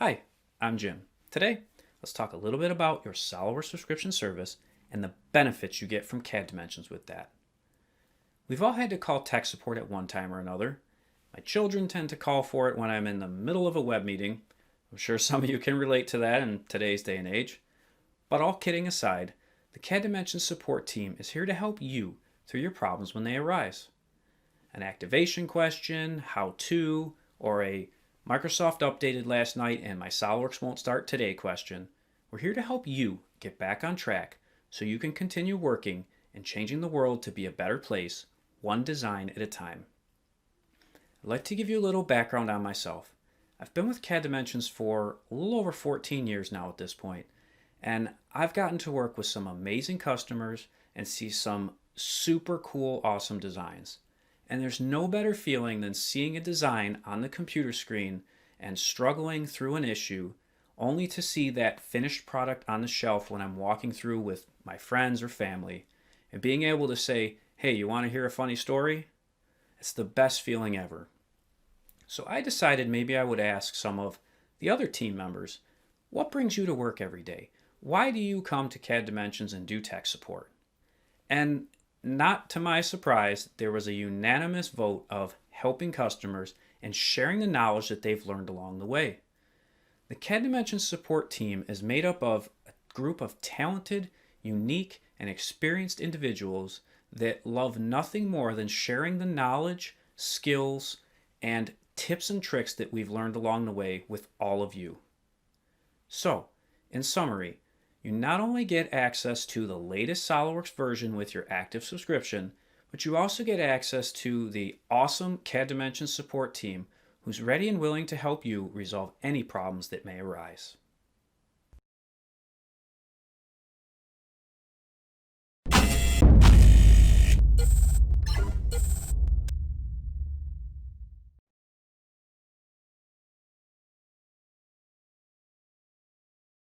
Hi, I'm Jim. Today, let's talk a little bit about your SOLIDWORKS subscription service and the benefits you get from CADimensions with that. We've all had to call tech support at one time or another. My children tend to call for it when I'm in the middle of a web meeting. I'm sure some of you can relate to that in today's day and age. But all kidding aside, the CADimensions support team is here to help you through your problems when they arise. An activation question, how to, or a Microsoft updated last night and my SOLIDWORKS won't start today question. We're here to help you get back on track so you can continue working and changing the world to be a better place, one design at a time. I'd like to give you a little background on myself. I've been with CADimensions for a little over 14 years now at this point, and I've gotten to work with some amazing customers and see some super cool, awesome designs. And there's no better feeling than seeing a design on the computer screen and struggling through an issue only to see that finished product on the shelf when I'm walking through with my friends or family and being able to say, hey, you want to hear a funny story? It's the best feeling ever. So I decided maybe I would ask some of the other team members, what brings you to work every day? Why do you come to CADimensions and do tech support? And not to my surprise, there was a unanimous vote of helping customers and sharing the knowledge that they've learned along the way. The CADimensions support team is made up of a group of talented, unique, and experienced individuals that love nothing more than sharing the knowledge, skills, and tips and tricks that we've learned along the way with all of you. So, in summary, you not only get access to the latest SOLIDWORKS version with your active subscription, but you also get access to the awesome CADimensions support team who's ready and willing to help you resolve any problems that may arise.